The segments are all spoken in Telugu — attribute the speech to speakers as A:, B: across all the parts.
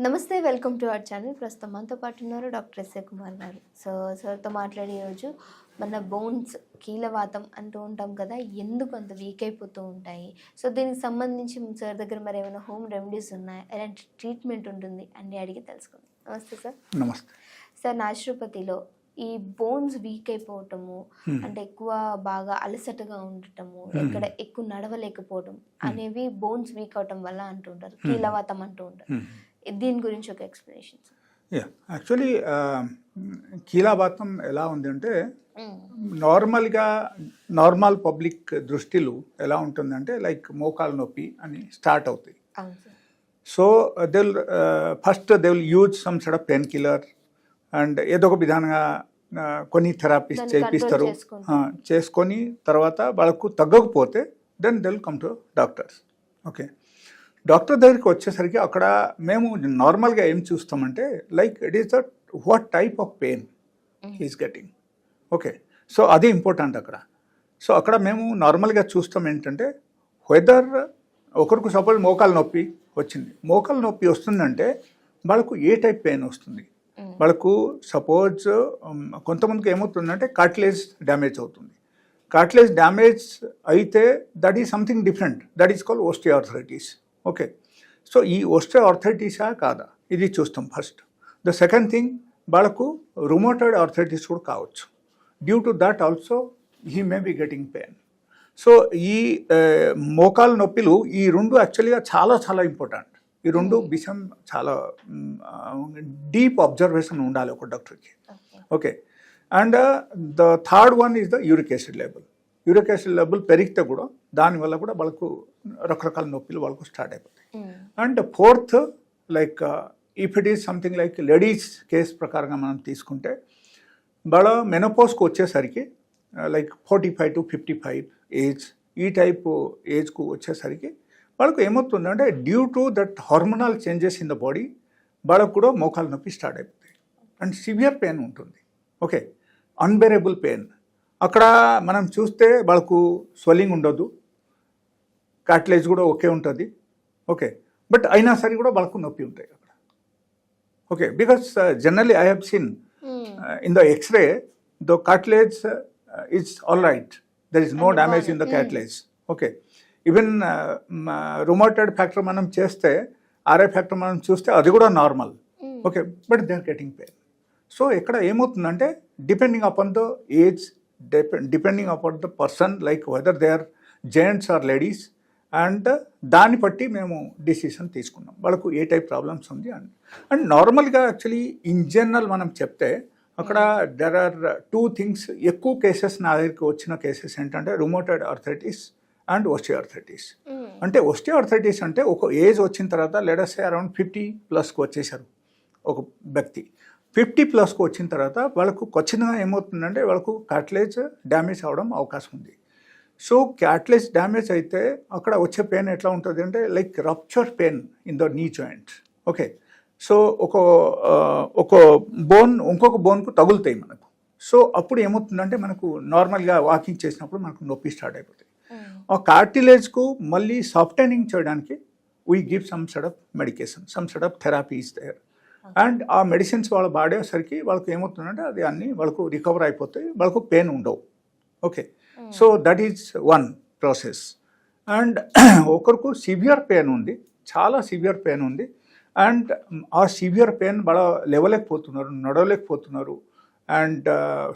A: నమస్తే, వెల్కమ్ టు అవర్ ఛానల్. ప్రస్తుతం మనతో పాటు ఉన్నారు డాక్టర్ ఎస్ఏ కుమార్ గారు. సో సార్తో మాట్లాడే రోజు మన బోన్స్ కీలవాతం అంటూ ఉంటాం కదా, ఎందుకు అంత వీక్ అయిపోతూ ఉంటాయి. సో దీనికి సంబంధించి సార్ దగ్గర మరి ఏమైనా హోమ్ రెమెడీస్ ఉన్నాయా, ఎలాంటి ట్రీట్మెంట్ ఉంటుంది అని అడిగి తెలుసుకుందాం. నమస్తే సార్.
B: నమస్తే
A: సార్, న్యాచురోపతిలో ఈ బోన్స్ వీక్ అయిపోవటము అంటే ఎక్కువ బాగా అలసటగా ఉండటము, ఎక్కడ ఎక్కువ నడవలేకపోవటం అనేవి బోన్స్ వీక్ అవటం వల్ల అంటుంటారు, కీలవాతం అంటూ ఉంటారు. దీని గురించి ఒక ఎక్స్ప్లెనేషన్.
B: యాక్చువల్లీ కీలవాతం ఎలా ఉంది అంటే నార్మల్గా నార్మల్ పబ్లిక్ దృష్టిలో ఎలా ఉంటుందంటే లైక్ మోకాలు నొప్పి అని స్టార్ట్ అవుతాయి. So first they will use some side of pain killer and ఏదో ఒక విధానంగా కొన్ని థెరపీస్ చేయిస్తారు. చేసుకొని తర్వాత వాళ్ళకు తగ్గకపోతే then they will come to doctors. Okay, doctor దగ్గరికి వచ్చేసరికి అక్కడ మేము నార్మల్గా ఏం చూస్తామంటే like it is the what type of pain he is getting. Okay, so అది ఇంపార్టెంట్ అక్కడ. సో అక్కడ మేము నార్మల్గా చూస్తాం ఏంటంటే వెదర్ ఒకరికి సపోజ్ మోకాలు నొప్పి వచ్చింది, మోకాలు నొప్పి వస్తుందంటే వాళ్ళకు ఏ టైప్ పెయిన్ వస్తుంది. వాళ్ళకు సపోజ్ కొంతమందికి ఏమవుతుందంటే కార్టిలేజ్ డ్యామేజ్ అవుతుంది. కార్టిలేజ్ డ్యామేజ్ అయితే that is something different, that is called osteoarthritis. Okay, so ఈ ఓస్టియోఆర్థరైటిసా కాదా ఇది చూస్తాం ఫస్ట్. ద సెకండ్ థింగ్, వాళ్ళకు రుమోటాయిడ్ ఆర్థరైటిస్ కూడా కావచ్చు. Due to that also he may be getting pain. So ఈ మోకాలు నొప్పిలు ఈ రెండు యాక్చువల్గా చాలా చాలా ఇంపార్టెంట్. ఈ రెండు విషయం చాలా డీప్ అబ్జర్వేషన్ ఉండాలి ఒక డాక్టర్కి. Okay, and the third one is the uric acid level. Uric acid level పెరిగితే కూడా దానివల్ల కూడా వాళ్ళకు రకరకాల నొప్పిలు వాళ్ళకు స్టార్ట్ అయిపోతాయి. And fourth, like if it is something like ladies case ప్రకారంగా మనం తీసుకుంటే వాళ్ళ మెనోపాజ్కి వచ్చేసరికి లైక్ 45 to 55 ఏజ్, ఈ టైప్ ఏజ్కు వచ్చేసరికి వాళ్ళకు ఏమవుతుందంటే due to that hormonal changes in the body వాళ్ళకు కూడా మోకాలు నొప్పి స్టార్ట్ అయిపోతాయి అండ్ సివియర్ పెయిన్ ఉంటుంది. Okay, unbearable pain. అక్కడ మనం చూస్తే వాళ్ళకు స్వెల్లింగ్ ఉండదు, కార్టిలేజ్ కూడా ఓకే ఉంటుంది. ఓకే, బట్ అయినా సరే కూడా వాళ్ళకు నొప్పి ఉంటాయి అక్కడ. Okay, because generally I have seen in the x-ray the cartilage is all right, there is no damage in the cartilage. Okay, even rheumatoid factor మనం చేస్తే, ఆర్ఐ ఫ్యాక్టర్ మనం చూస్తే అది కూడా normal. Okay, but they are getting pain. So ఇక్కడ ఏమవుతుందంటే depending upon the age, depending upon the person, like whether they are gents or ladies, and దాన్ని బట్టి మేము డిసిషన్ తీసుకున్నాం వాళ్ళకు ఏ టైప్ ప్రాబ్లమ్స్ ఉంది అని. అండ్ నార్మల్గా యాక్చువల్లీ ఇన్ జనరల్ మనం చెప్తే అక్కడ దెర్ ఆర్ 2 థింగ్స్. ఎక్కువ కేసెస్ నా దగ్గరికి వచ్చిన కేసెస్ ఏంటంటే రుమోటాయిడ్ ఆర్థరైటిస్ అండ్ ఓస్టియోఆర్థరైటిస్. అంటే ఓస్టియోఆర్థరైటిస్ అంటే ఒక ఏజ్ వచ్చిన తర్వాత లెటస్ సే అరౌండ్ 50+ వచ్చేసారు ఒక వ్యక్తి. 50+ వచ్చిన తర్వాత వాళ్ళకు ఖచ్చితంగా ఏమవుతుందంటే వాళ్ళకు కార్టిలేజ్ డ్యామేజ్ అవ్వడం అవకాశం ఉంది. సో కార్టిలేజ్ డ్యామేజ్ అయితే అక్కడ వచ్చే పెయిన్ ఎట్లా ఉంటుంది అంటే like rupture pain in the knee joint. Okay, so ఒక బోన్ ఇంకొక బోన్కు తగులుతాయి మనకు. సో అప్పుడు ఏమవుతుందంటే మనకు నార్మల్గా వాకింగ్ చేసినప్పుడు మనకు నొప్పి స్టార్ట్ అయిపోతాయి. ఆ కార్టిలేజ్కు మళ్ళీ సాఫ్టెనింగ్ చేయడానికి we give some set of medication, some set of therapy is there. And ఆ మెడిసిన్స్ వాళ్ళు వాడేసరికి వాళ్ళకి ఏమవుతుందంటే అది అన్నీ వాళ్ళకు రికవర్ అయిపోతాయి, వాళ్ళకు పెయిన్ ఉండవు. Okay, so that is one process. And ఒకరికి సివియర్ పెయిన్ ఉంది, చాలా సివియర్ పెయిన్ ఉంది, అండ్ ఆ సివియర్ పెయిన్ వాళ్ళ లేవలేకపోతున్నారు, నడవలేకపోతున్నారు, అండ్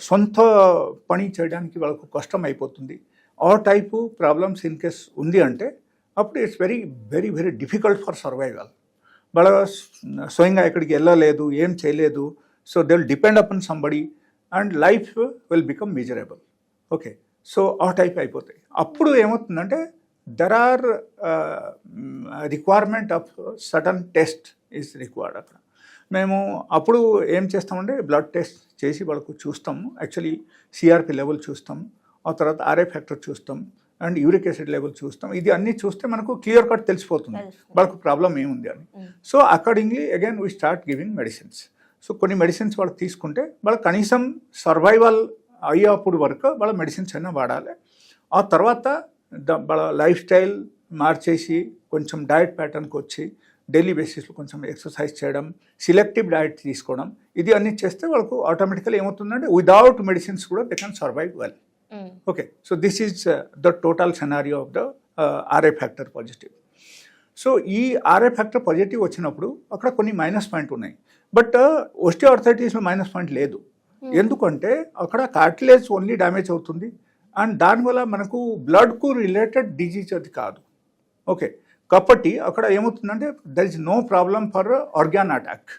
B: సొంత పని చేయడానికి వాళ్ళకు కష్టం అయిపోతుంది. ఆ టైపు ప్రాబ్లమ్స్ ఇన్ కేస్ ఉంది అంటే అప్పుడు it's very very very difficult for survival. వాళ్ళ స్వయంగా ఎక్కడికి వెళ్ళలేదు, ఏం చేయలేదు. So they will depend upon somebody and life will become miserable. Okay, so ఆ టైప్ అయిపోతాయి. అప్పుడు ఏమవుతుందంటే there are requirement of sudden test is required. అక్కడ మేము అప్పుడు ఏం చేస్తామంటే బ్లడ్ టెస్ట్ చేసి వాళ్ళకు చూస్తాము. యాక్చువల్లీ సిఆర్పి లెవెల్ చూస్తాం, ఆ తర్వాత ఆర్ఐ ఫ్యాక్టర్ చూస్తాం, అండ్ యూరిక్ యాసిడ్ లెవెల్ చూస్తాం. ఇది అన్నీ చూస్తే మనకు క్లియర్ కట్ తెలిసిపోతుంది వాళ్ళకు ప్రాబ్లం ఏముంది అని. So accordingly again we start giving medicines. So కొన్ని మెడిసిన్స్ వాళ్ళు తీసుకుంటే వాళ్ళకి కనీసం సర్వైవల్ అయ్యేప్పుడు వరకు వాళ్ళ మెడిసిన్స్ అయినా వాడాలి. ఆ తర్వాత వాళ్ళ లైఫ్ స్టైల్ మార్చేసి కొంచెం డయట్ ప్యాటర్న్కి వచ్చి డైలీ బేసిస్లో కొంచెం ఎక్సర్సైజ్ చేయడం, సిలెక్టివ్ డైట్ తీసుకోవడం, ఇది అన్ని చేస్తే వాళ్ళకు ఆటోమేటికల్లీ ఏమవుతుందంటే విదౌట్ మెడిసిన్స్ కూడా they can survive well. Okay, so this is the total scenario of the RA factor positive. సో ఈ ఆర్ఏ ఫ్యాక్టర్ పాజిటివ్ వచ్చినప్పుడు అక్కడ కొన్ని మైనస్ పాయింట్ ఉన్నాయి, బట్ ఓస్టియోఆర్థరైటిస్లో మైనస్ పాయింట్ లేదు. ఎందుకంటే అక్కడ కార్టిలేజ్ ఓన్లీ డ్యామేజ్ అవుతుంది, అండ్ దానివల్ల మనకు బ్లడ్కు రిలేటెడ్ డిజీజ్ అది కాదు. ఓకే, కాబట్టి అక్కడ ఏమవుతుందంటే there is no problem for organ attack.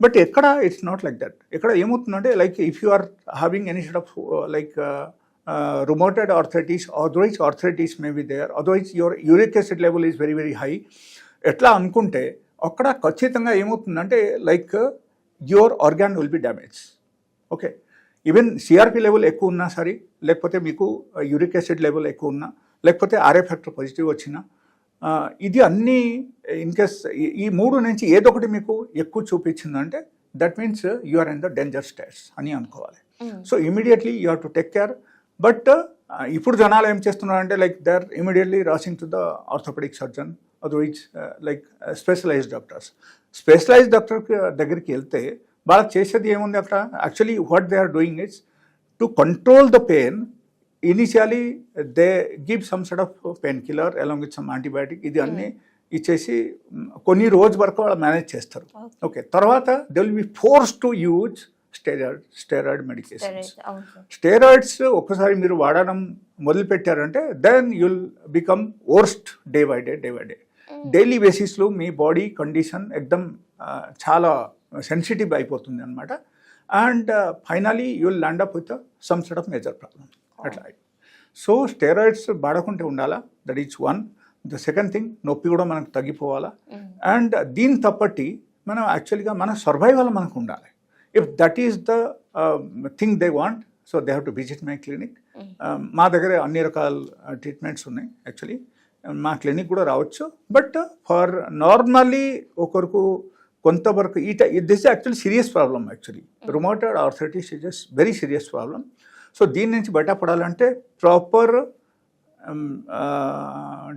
B: But ఎక్కడ ఇట్స్ నాట్ లైక్ దట్. ఇక్కడ ఏమవుతుందంటే like if you are having any sort of like rheumatoid arthritis, otherwise arthritis may be there, otherwise your uric acid level is very very high, ఎట్లా అనుకుంటే అక్కడ ఖచ్చితంగా ఏమవుతుందంటే like your organ will be damage. Okay, even CRP level ఎక్కువ ఉన్నా సరే, లేకపోతే మీకు యూరిక్ యాసిడ్ లెవెల్ ఎక్కువ ఉన్నా, లేకపోతే ఆర్ఏ ఫ్యాక్టర్ పాజిటివ్ వచ్చినా, ఇది అన్నీ ఇన్ కేస్ ఈ మూడు నుంచి ఏదో ఒకటి మీకు ఎక్కువ చూపించిందంటే that means you are in the danger states అని అనుకోవాలి. So immediately you have to take care. But ఇప్పుడు జనాలు ఏం చేస్తున్నారంటే like they are immediately rushing to the orthopaedic surgeon, otherwise like specialised doctors. Specialised doctor దగ్గరికి వెళ్తే వాళ్ళకి చేసేది ఏముంది అక్కడ? Actually what they are doing is to control the pain. Initially they give some sort of pain killer along with some antibiotic, ఇది అన్నీ ఇచ్చేసి కొన్ని రోజు వరకు వాళ్ళు మేనేజ్ చేస్తారు. ఓకే, తర్వాత they will be force to use steroid medications. Steroids ఒక్కసారి మీరు వాడడం మొదలుపెట్టారంటే then you'll become worst day by day. Daily బేసిస్లో మీ బాడీ కండిషన్ ఎక్దమ్ చాలా సెన్సిటివ్ అయిపోతుంది అనమాట. And finally you'll land up with some sort of major problem అట్లా. సో స్టెరాయిడ్స్ వాడకుంటే ఉండాలా, that is one. The second thing, నొప్పి కూడా మనకు తగ్గిపోవాలా. అండ్ దీని తప్పటి మనం యాక్చువల్గా మన సర్వైవల్ మనకు ఉండాలి. If that is the thing they want, so they have to visit my clinic. మా దగ్గర అన్ని రకాల ట్రీట్మెంట్స్ ఉన్నాయి. యాక్చువల్లీ మా క్లినిక్ కూడా రావచ్చు. బట్ ఫర్ నార్మల్లీ ఒకరికి కొంతవరకు this actually serious problem. Actually rheumatoid arthritis is just very serious problem. So దీని నుంచి బయటపడాలంటే proper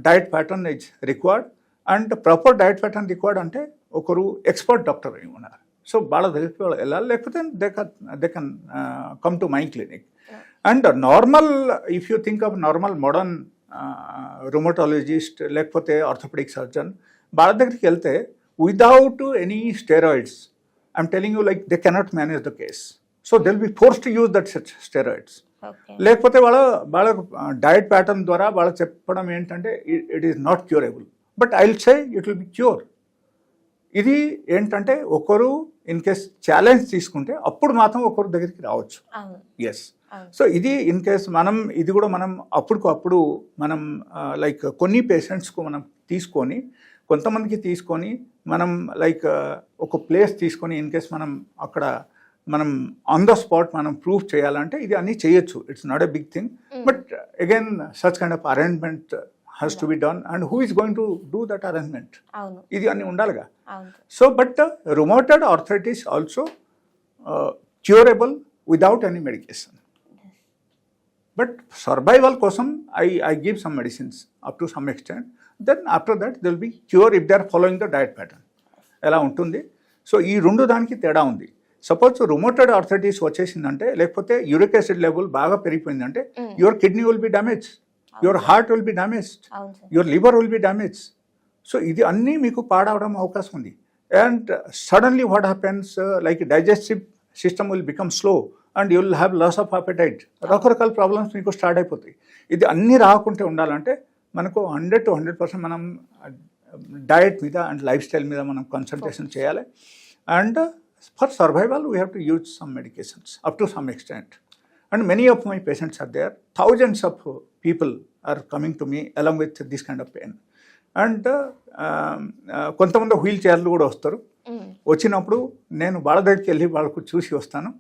B: diet pattern is required. And proper diet pattern required అంటే ఒకరు ఎక్స్పర్ట్ డాక్టర్ అయి ఉన్నారు. సో వాళ్ళ దగ్గరికి వెళ్ళాలి, లేకపోతే they can come to my clinic. And normal if you think of normal modern rheumatologist లేకపోతే ఆర్థోపెడిక్ సర్జన్, వాళ్ళ దగ్గరికి వెళ్తే without any steroids I'm telling you like they cannot manage the case. So they will be force to use that steroids. లేకపోతే వాళ్ళ డైట్ ప్యాటర్న్ ద్వారా వాళ్ళకి చెప్పడం ఏంటంటే it is not curable, but I will say it will be cure. ఇది ఏంటంటే ఒకరు ఇన్ కేస్ ఛాలెంజ్ తీసుకుంటే అప్పుడు మాత్రం ఒకరు దగ్గరికి రావచ్చు. ఎస్, సో ఇది ఇన్ కేస్ ఇది కూడా మనం అప్పుడు మనం లైక్ కొన్ని పేషెంట్స్కు మనం తీసుకొని కొంతమందికి తీసుకొని మనం లైక్ ఒక ప్లేస్ తీసుకొని ఇన్ కేస్ మనం ఆన్ ద స్పాట్ మనం ప్రూవ్ చేయాలంటే ఇది అన్నీ చేయొచ్చు. It's not a big thing, but again such kind of arrangement has to be done, and who is going to do that arrangement? ఇది అన్ని ఉండాలిగా. So but rheumatoid arthritis also curable without any medication. But survival కోసం I give some medicines up to some extent. Then after that there will be cure if they are following the diet pattern. ఎలా ఉంటుంది? సో ఈ రెండు దానికి తేడా ఉంది. సపోజ్ rheumatoid arthritis వచ్చేసిందంటే, లేకపోతే యూరిక్ యాసిడ్ లెవెల్ బాగా పెరిగిపోయిందంటే your kidney will be damage, your heart will be damaged, your liver will be damaged. So ఇది అన్నీ మీకు పాడవడం అవకాశం ఉంది. And suddenly what happens, like digestive system will become slow and you will have loss of appetite. రకరకాల ప్రాబ్లమ్స్ మీకు స్టార్ట్ అయిపోతాయి. ఇది అన్నీ రాకుంటే ఉండాలంటే మనకు 100 to 100% మనం డయట్ మీద అండ్ లైఫ్ స్టైల్ మీద మనం కాన్సన్ట్రేషన్ చేయాలి. And for survival we have to use some medications up to some extent. And many of my patients are there. Thousands of people are coming to me along with this kind of pain. And కొంతమంది వీల్ చైర్లు కూడా వస్తారు. వచ్చినప్పుడు నేను వాళ్ళ దగ్గరికి వెళ్ళి వాళ్ళకు చూసి వస్తాను.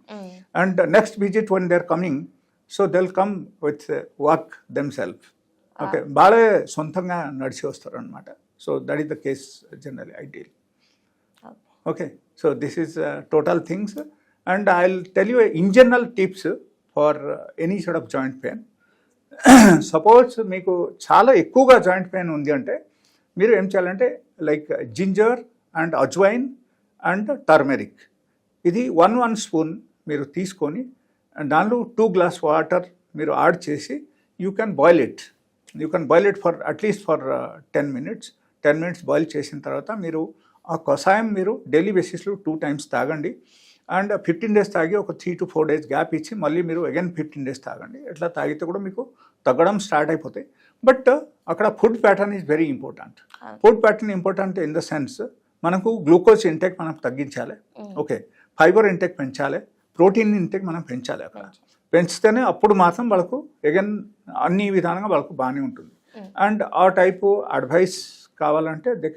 B: And next visit one they are coming, so they will come with walk them self. Okay, వాళ్ళే సొంతంగా నడిచి వస్తారు అనమాట. So that is the case generally I deal. Okay, so this is total things. And I will tell you in general tips for any sort of joint pain. Suppose మీకు చాలా ఎక్కువగా జాయింట్ పెయిన్ ఉంది అంటే మీరు ఏం చేయాలంటే like ginger and ajwain and turmeric ఇది 1 స్పూన్ మీరు తీసుకొని దానిలో 2 గ్లాస్ వాటర్ మీరు యాడ్ చేసి you can boil it for at least for 10 minutes boil చేసిన తర్వాత మీరు ఆ కషాయం మీరు డైలీ బేసిస్లో 2 టైమ్స్ తాగండి అండ్ 15 డేస్ తాగి ఒక 3 to 4 డేస్ గ్యాప్ ఇచ్చి మళ్ళీ మీరు అగైన్ 15 డేస్ తాగండి. ఎట్లా తాగితే కూడా మీకు తగ్గడం స్టార్ట్ అయిపోతాయి. బట్ అక్కడ food pattern is very important. Food pattern important in the sense మనకు గ్లూకోజ్ ఇంటేక్ మనం తగ్గించాలి, ఓకే, ఫైబర్ ఇంటేక్ పెంచాలి, ప్రోటీన్ ఇంటేక్ మనం పెంచాలి. అక్కడ పెంచితేనే అప్పుడు మాత్రం వాళ్ళకు అగైన్ అన్ని విధానంగా వాళ్ళకు బాగానే ఉంటుంది. అండ్ ఆ టైపు అడ్వైస్ కావాలంటే they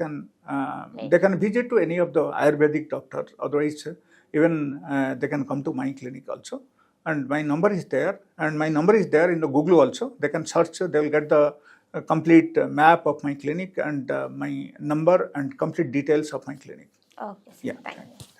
B: can visit to any of the ayurvedic doctor, otherwise even they can come to my clinic also, and my number is there in the Google also. They can search, they will get the complete map of my clinic and my number and complete details of my clinic.
A: Okay,
B: yeah,
A: thank you.